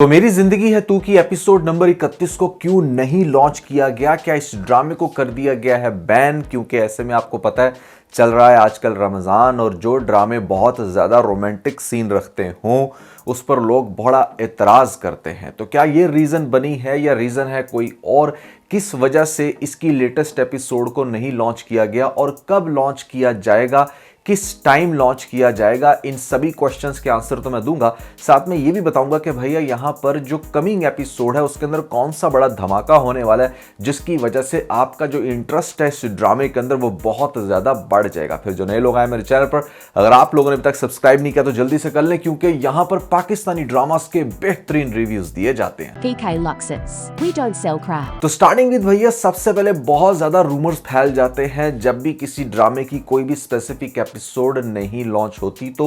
तो मेरी जिंदगी है तू की एपिसोड नंबर 31 को क्यों नहीं लॉन्च किया गया? क्या इस ड्रामे को कर दिया गया है बैन? क्योंकि ऐसे में आपको पता है चल रहा है आजकल रमजान, और जो ड्रामे बहुत ज्यादा रोमांटिक सीन रखते हों उस पर लोग बड़ा एतराज करते हैं। तो क्या ये रीजन बनी है या रीजन है कोई और? किस वजह से इसकी लेटेस्ट एपिसोड को नहीं लॉन्च किया गया और कब लॉन्च किया जाएगा, किस टाइम लॉन्च किया जाएगा, इन सभी क्वेश्चंस के आंसर तो मैं दूंगा। साथ में ये भी बताऊंगा कि भैया यहां पर जो कमिंग एपिसोड है उसके अंदर कौन सा बड़ा धमाका होने वाला है जिसकी वजह से आपका जो इंटरेस्ट है इस ड्रामे के अंदर वो बहुत ज्यादा बढ़ जाएगा। फिर जो नए लोग आए मेरे चैनल पर, अगर आप लोगों ने अभी तक सब्सक्राइब नहीं किया तो जल्दी से कर लें, क्योंकि यहां पर पाकिस्तानी ड्रामास के बेहतरीन रिव्यूज दिए जाते हैं। PK Luxus. We don't sell crap. तो स्टार्टिंग विद भैया, सबसे पहले बहुत ज्यादा रूमर्स फैल जाते हैं जब भी किसी ड्रामे की कोई भी स्पेसिफिक एपिसोड नहीं लॉन्च होती तो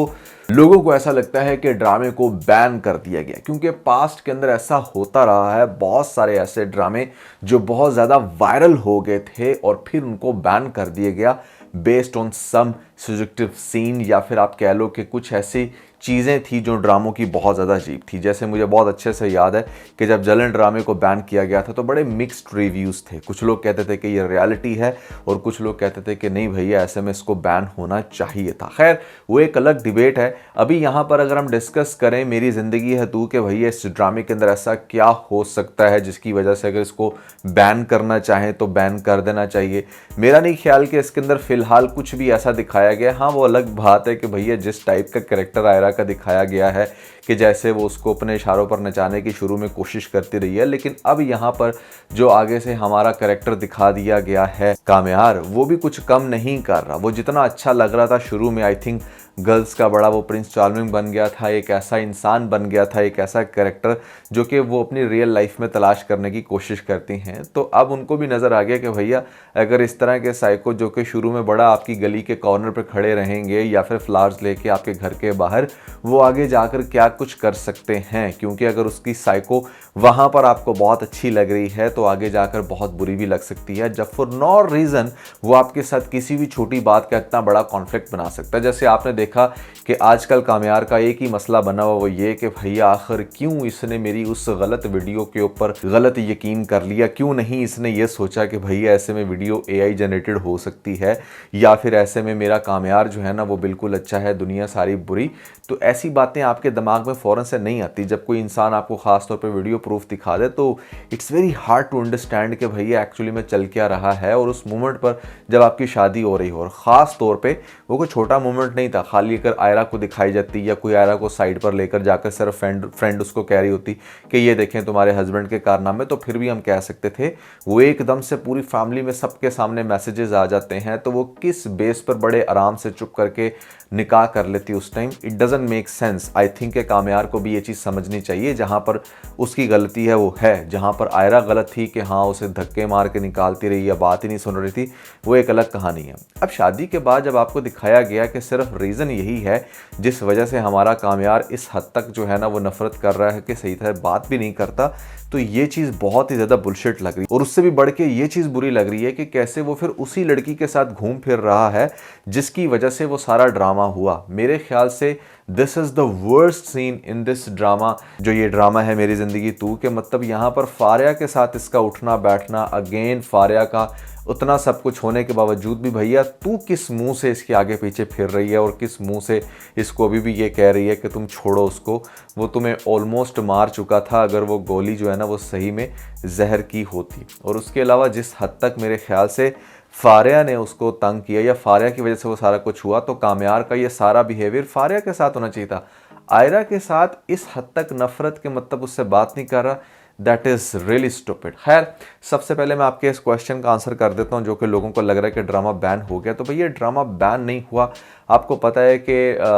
लोगों को ऐसा लगता है कि ड्रामे को बैन कर दिया गया, क्योंकि पास्ट के अंदर ऐसा होता रहा है। बहुत सारे ऐसे ड्रामे जो बहुत ज्यादा वायरल हो गए थे और फिर उनको बैन कर दिया गया based on some subjective scene, या फिर आप कह लो कि कुछ ऐसी चीज़ें थी जो ड्रामों की बहुत ज़्यादा अजीब थी। जैसे मुझे बहुत अच्छे से याद है कि जब जलन ड्रामे को बैन किया गया था तो बड़े मिक्स्ड रिव्यूज़ थे। कुछ लोग कहते थे कि ये रियलिटी है और कुछ लोग कहते थे कि नहीं भैया ऐसे में इसको बैन होना चाहिए था। खैर वो एक अलग डिबेट है। अभी यहाँ पर अगर हम डिस्कस करें मेरी ज़िंदगी है तू, कि भैया इस ड्रामे के अंदर ऐसा क्या हो सकता है जिसकी वजह से अगर इसको बैन करना चाहें तो बैन कर देना चाहिए। मेरा नहीं ख्याल कि इसके अंदर फ़िलहाल कुछ भी ऐसा दिखाया गया। हाँ, वो अलग बात है कि भैया जिस टाइप का कैरेक्टर आयरा का दिखाया गया है कि जैसे वो उसको अपने इशारों पर नचाने की शुरू में कोशिश करती रही है, लेकिन अब यहाँ पर जो आगे से हमारा कैरेक्टर दिखा दिया गया है कामयार, वो भी कुछ कम नहीं कर रहा। वो जितना अच्छा लग रहा था शुरू में, आई थिंक गर्ल्स का बड़ा वो प्रिंस चार्मिंग बन गया था, एक ऐसा इंसान बन गया था, एक ऐसा कैरेक्टर जो कि वो अपनी रियल लाइफ में तलाश करने की कोशिश करती हैं। तो अब उनको भी नज़र आ गया कि भैया अगर इस तरह के साइको जो कि शुरू में बड़ा आपकी गली के कॉर्नर पर खड़े रहेंगे या फिर फ्लावर्स लेके आपके घर के बाहर, वो आगे जाकर क्या कुछ कर सकते हैं। क्योंकि अगर उसकी साइको वहाँ पर आपको बहुत अच्छी लग रही है तो आगे जाकर बहुत बुरी भी लग सकती है, जब फॉर नो रीज़न वो आपके साथ किसी भी छोटी बात का इतना बड़ा कॉन्फ्लिक्ट बना सकता है। जैसे आपने देखा कि आजकल कामयार का एक ही मसला बना हुआ वो ये कि भैया आखिर क्यों इसने मेरी उस गलत वीडियो के ऊपर गलत यकीन कर लिया, क्यों नहीं इसने ये सोचा कि भैया ऐसे में वीडियो AI जनरेटेड हो सकती है, या फिर ऐसे में मेरा कामयार जो है ना वो बिल्कुल अच्छा है, दुनिया सारी बुरी। तो ऐसी बातें आपके दिमाग में फ़ौरन से नहीं आती। जब कोई इंसान आपको ख़ास तौर पे वीडियो प्रूफ दिखा दे तो it's very hard to understand कि भैया एक्चुअली में चल क्या रहा है। और उस मोमेंट पर जब आपकी शादी हो रही हो, और ख़ास तौर पे वो कोई छोटा मोमेंट नहीं था, खाली अगर आयरा को दिखाई जाती या कोई आयरा को साइड पर लेकर जाकर सिर्फ फ्रेंड उसको कह रही होती कि ये देखें तुम्हारे हस्बैंड के कारनामे, तो फिर भी हम कह सकते थे। वो एकदम से पूरी फैमिली में सबके सामने मैसेजेस आ जाते हैं, तो वो किस बेस पर बड़े आराम से चुप करके निकाह कर लेती उस time. It doesn't make sense. I think कि कामयार को भी ये चीज़ समझनी चाहिए, जहाँ पर उसकी गलती है वो है। जहाँ पर आयरा गलत थी कि हाँ उसे धक्के मार के निकालती रही या बात ही नहीं सुन रही थी, वो एक अलग कहानी है। अब शादी के बाद जब आपको दिखाया गया कि सिर्फ रीज़न यही है जिस वजह से हमारा कामयार इस हद तक जो है ना वो नफरत कर रहा है कि सही तरह बात भी नहीं करता, तो ये चीज़ बहुत ही ज़्यादा बुलशिट लग रही है। और उससे भी बढ़ के ये चीज़ बुरी लग रही है कि कैसे वो फिर उसी लड़की के साथ घूम फिर रहा है जिसकी वजह से वो सारा ड्रामा हुआ। मेरे ख्याल से this is the worst seen in this drama, जो ये ड्रामा है मेरी ज़िंदगी तू के। मतलब यहाँ पर फारिया के साथ इसका उठना बैठना, अगेन फारिया का उतना सब कुछ होने के बावजूद भी भैया तू किस मुंह से इसके आगे पीछे फिर रही है और किस मुंह से इसको अभी भी ये कह रही है कि तुम छोड़ो उसको। वो तुम्हें ऑलमोस्ट मार चुका था अगर वो गोली जो है ना वो सही में जहर की होती। और उसके अलावा जिस हद तक मेरे ख्याल से फारिया ने उसको तंग किया या फारिया की वजह से वो सारा कुछ हुआ, तो कामयार का ये सारा बिहेवियर फारिया के साथ होना चाहिए था। आयरा के साथ इस हद तक नफरत के मतलब उससे बात नहीं कर रहा, दैट इज़ रियली स्टूपिड। खैर सबसे पहले मैं आपके इस क्वेश्चन का आंसर कर देता हूँ जो कि लोगों को लग रहा है कि ड्रामा बैन हो गया। तो भैया ड्रामा बैन नहीं हुआ। आपको पता है कि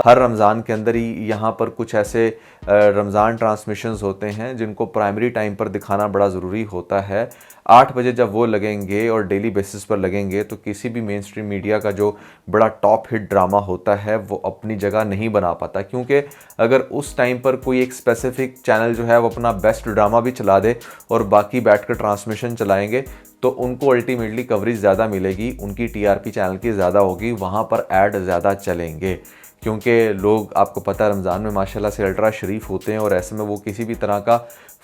हर रमज़ान के अंदर ही यहाँ पर कुछ ऐसे रमज़ान ट्रांसमिशंस होते हैं जिनको प्राइमरी टाइम पर दिखाना बड़ा ज़रूरी होता है। 8 बजे जब वो लगेंगे और डेली बेसिस पर लगेंगे तो किसी भी मेन स्ट्रीम मीडिया का जो बड़ा टॉप हिट ड्रामा होता है वो अपनी जगह नहीं बना पाता, क्योंकि अगर उस टाइम पर कोई एक स्पेसिफिक चैनल जो है वो अपना बेस्ट ड्रामा भी चला दे और बाकी बैठकर ट्रांसमिशन चलाएंगे तो उनको अल्टीमेटली कवरेज ज़्यादा मिलेगी, उनकी TRP चैनल की ज़्यादा होगी, वहाँ पर ऐड ज़्यादा चलेंगे। क्योंकि लोग, आपको पता है, रमज़ान में माशाल्लाह से अल्ट्रा शरीफ होते हैं और ऐसे में वो किसी भी तरह का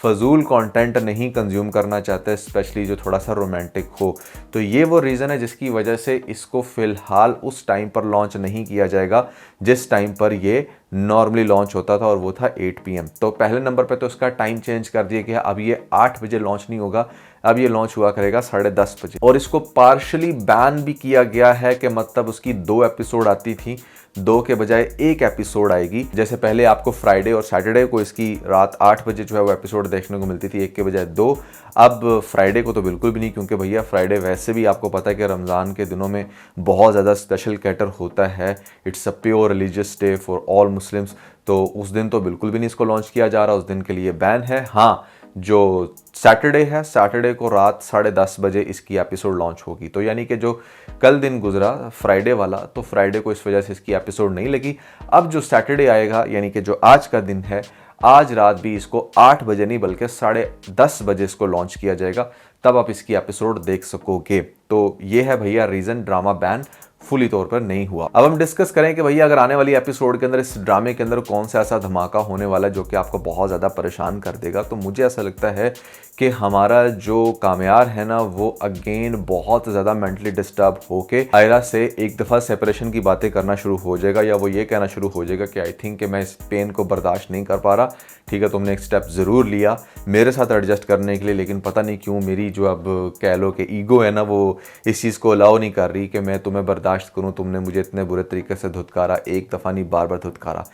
फ़जूल कंटेंट नहीं कंज्यूम करना चाहते, स्पेशली जो थोड़ा सा रोमांटिक हो। तो ये वो रीज़न है जिसकी वजह से इसको फ़िलहाल उस टाइम पर लॉन्च नहीं किया जाएगा जिस टाइम पर ये नॉर्मली लॉन्च होता था, और वो था 8 PM। तो पहले नंबर पे तो इसका टाइम चेंज कर दिया गया, अब ये 8 बजे लॉन्च नहीं होगा, अब ये लॉन्च हुआ करेगा 10:30 बजे। और इसको पार्शली बैन भी किया गया है कि मतलब उसकी 2 एपिसोड आती थी, 2 के बजाय 1 एपिसोड आएगी। जैसे पहले आपको फ्राइडे और सैटरडे को इसकी रात 8 बजे जो है वो एपिसोड देखने को मिलती थी, 1 के बजाय 2। अब फ्राइडे को तो बिल्कुल भी नहीं, क्योंकि भैया फ्राइडे वैसे भी आपको पता है कि रमज़ान के दिनों में बहुत ज़्यादा स्पेशल कैटर होता है। It's a pure religious day for all Muslims, तो उस दिन तो बिल्कुल भी नहीं इसको लॉन्च किया जा रहा, उस दिन के लिए बैन है। हाँ, जो सैटरडे है, सैटरडे को रात 10:30 बजे इसकी एपिसोड लॉन्च होगी। तो यानी कि जो कल दिन गुजरा फ्राइडे वाला, तो फ्राइडे को इस वजह से इसकी एपिसोड नहीं लगी। अब जो सैटरडे आएगा, यानी कि जो आज का दिन है, आज रात भी इसको 8 बजे नहीं बल्कि 10:30 बजे इसको लॉन्च किया जाएगा, तब आप इसकी एपिसोड देख सकोगे। तो ये है भैया रीज़न ड्रामा बैन फुली तौर पर नहीं हुआ। अब हम डिस्कस करें कि भैया अगर आने वाली एपिसोड के अंदर, इस ड्रामे के अंदर कौन सा ऐसा धमाका होने वाला है जो कि आपको बहुत ज़्यादा परेशान कर देगा। तो मुझे ऐसा लगता है कि हमारा जो कामयार है ना, वो अगेन बहुत ज़्यादा मेंटली डिस्टर्ब होके आयरा से एक दफ़ा सेपरेशन की बातें करना शुरू हो जाएगा, या वो ये कहना शुरू हो जाएगा कि आई थिंक कि मैं इस पेन को बर्दाश्त नहीं कर पा रहा। ठीक है, तुमने एक स्टेप ज़रूर लिया मेरे साथ एडजस्ट करने के लिए, लेकिन पता नहीं क्यों मेरी जो, अब कह लो कि ईगो है ना, वो इस चीज़ को अलाउ नहीं कर रही कि मैं तुम्हें बर्दाश्त करूं। तुमने मुझे इतने बुरे तरीके से धुतकारा, एक दफ़ा नहीं बार बार धुतकारा।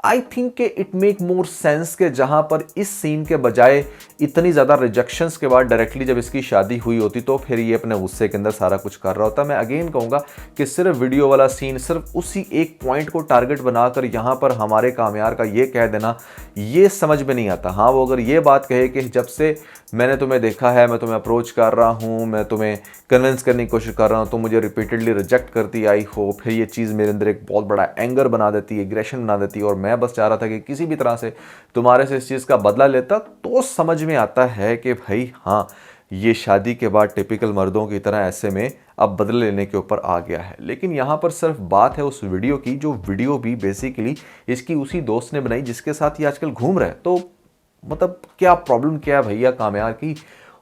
आई थिंक कि इट मेक मोर सेंस के जहां पर इस सीन के बजाय इतनी ज़्यादा रिजेक्शंस के बाद डायरेक्टली जब इसकी शादी हुई होती, तो फिर ये अपने गुस्से के अंदर सारा कुछ कर रहा होता। मैं अगेन कहूँगा कि सिर्फ वीडियो वाला सीन, सिर्फ उसी एक पॉइंट को टारगेट बनाकर यहाँ पर हमारे कामयार का ये कह देना, ये समझ में नहीं आता। हाँ, वो अगर ये बात कहे कि जब से मैंने तुम्हें देखा है, मैं तुम्हें अप्रोच कर रहा हूँ, मैं तुम्हें कन्विंस करने की कोशिश कर रहा हूँ, तो मुझे रिपीटेडली रिजेक्ट करती आई हो, फिर ये चीज़ मेरे अंदर एक बहुत बड़ा एंगर बना देती है, एग्रेशन बना देती है, और मैं बस चाह रहा था कि किसी भी तरह से तुम्हारे से इस चीज़ का बदला लेता, तो समझ में आता है कि भाई हाँ, ये शादी के बाद टिपिकल मर्दों की तरह ऐसे में अब बदले लेने के ऊपर आ गया है। लेकिन यहाँ पर सिर्फ बात है उस वीडियो की, जो वीडियो भी बेसिकली इसकी उसी दोस्त ने बनाई जिसके साथ ये आजकल घूम रहा है। तो मतलब क्या प्रॉब्लम क्या है भैया कामयार की।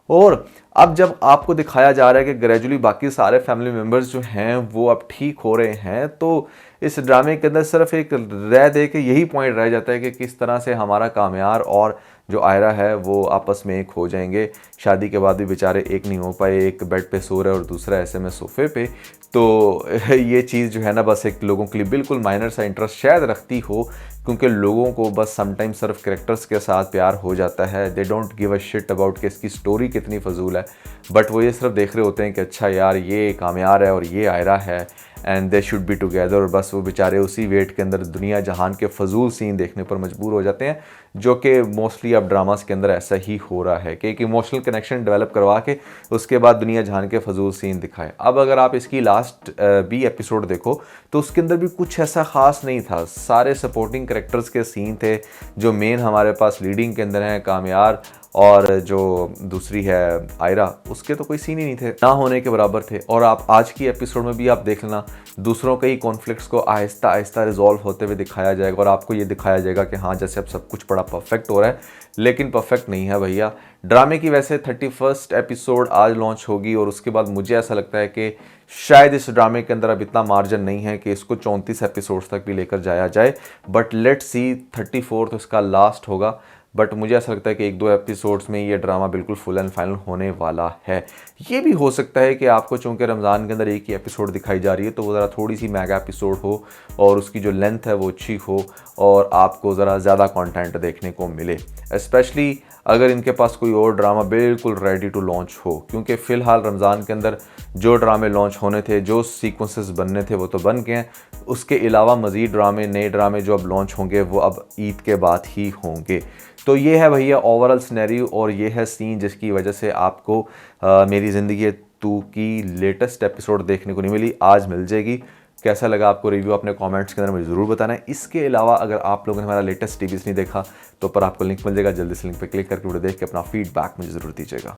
और अब जब आपको दिखाया जा रहा है कि ग्रेजुअली बाकी सारे फैमिली मेम्बर्स जो हैं वो अब ठीक हो रहे हैं, तो इस ड्रामे के अंदर सिर्फ एक रह दे के यही पॉइंट रह जाता है कि किस तरह से हमारा कामयार और जो आयरा है वो आपस में एक हो जाएंगे। शादी के बाद भी बेचारे एक नहीं हो पाए, एक बेड पे सो रहे और दूसरा ऐसे में सोफे पे। तो ये चीज़ जो है ना, बस एक लोगों के लिए बिल्कुल माइनर सा इंटरेस्ट शायद रखती हो, क्योंकि लोगों को बस समटाइम सिर्फ कैरेक्टर्स के साथ प्यार हो जाता है। They don't give a shit about कि इसकी स्टोरी कितनी फजूल है, बट वो ये सिर्फ देख रहे होते हैं कि अच्छा यार ये कामयार है और ये आयरा है and they should be together. और बस वो बेचारे उसी वेट के अंदर दुनिया जहान के फजूल सीन देखने पर मजबूर हो जाते हैं, जो कि मोस्टली अब ड्रामास के अंदर ऐसा ही हो रहा है कि एक इमोशनल कनेक्शन डेवलप करवा के उसके बाद दुनिया जहान के फजूल सीन दिखाए। अब अगर आप इसकी लास्ट भी एपिसोड देखो तो उसके अंदर भी कुछ ऐसा ख़ास नहीं था, सारे सपोर्टिंग कैरेक्टर्स के सीन थे। जो मेन हमारे पास लीडिंग के अंदर हैं कामयार और जो दूसरी है आयरा, उसके तो कोई सीन ही नहीं थे, ना होने के बराबर थे। और आप आज की एपिसोड में भी आप देख लेना, दूसरों के ही कॉन्फ्लिक्ट्स को आहिस्ता आहिस्ता रिजॉल्व होते हुए दिखाया जाएगा और आपको ये दिखाया जाएगा कि हाँ जैसे अब सब कुछ बड़ा परफेक्ट हो रहा है, लेकिन परफेक्ट नहीं है भैया। ड्रामे की वैसे 31st एपिसोड आज लॉन्च होगी और उसके बाद मुझे ऐसा लगता है कि शायद इस ड्रामे के अंदर अब इतना मार्जिन नहीं है कि इसको 34 एपिसोड्स तक भी लेकर जाया जाए, बट लेट्स सी 34 इसका लास्ट होगा। बट मुझे ऐसा लगता है कि 1-2 एपिसोड्स में ये ड्रामा बिल्कुल फुल एंड फाइनल होने वाला है। ये भी हो सकता है कि आपको चूंकि रमज़ान के अंदर एक ही एपिसोड दिखाई जा रही है तो वो ज़रा थोड़ी सी मेगा एपिसोड हो और उसकी जो लेंथ है वो अच्छी हो और आपको ज़रा ज़्यादा कंटेंट देखने को मिले, स्पेशली अगर इनके पास कोई और ड्रामा बिल्कुल रेडी टू लॉन्च हो। क्योंकि फ़िलहाल रमज़ान के अंदर जो ड्रामे लॉन्च होने थे, जो सीक्वेंसेस बनने थे वो तो बन गए हैं, उसके अलावा मज़ीद ड्रामे, नए ड्रामे जो अब लॉन्च होंगे वो अब ईद के बाद ही होंगे। तो ये है भैया ओवरऑल सिनेरियो और ये है सीन जिसकी वजह से आपको मेरी ज़िंदगी तू की लेटेस्ट एपिसोड देखने को नहीं मिली, आज मिल जाएगी। कैसा लगा आपको रिव्यू अपने कमेंट्स के अंदर मुझे ज़रूर बताना है। इसके अलावा अगर आप लोगों ने हमारा लेटेस्ट टीवीज़ नहीं देखा तो ऊपर आपको लिंक मिल जाएगा, जल्दी से लिंक पर क्लिक करके वीडियो देख के अपना फीडबैक मुझे ज़रूर दीजिएगा।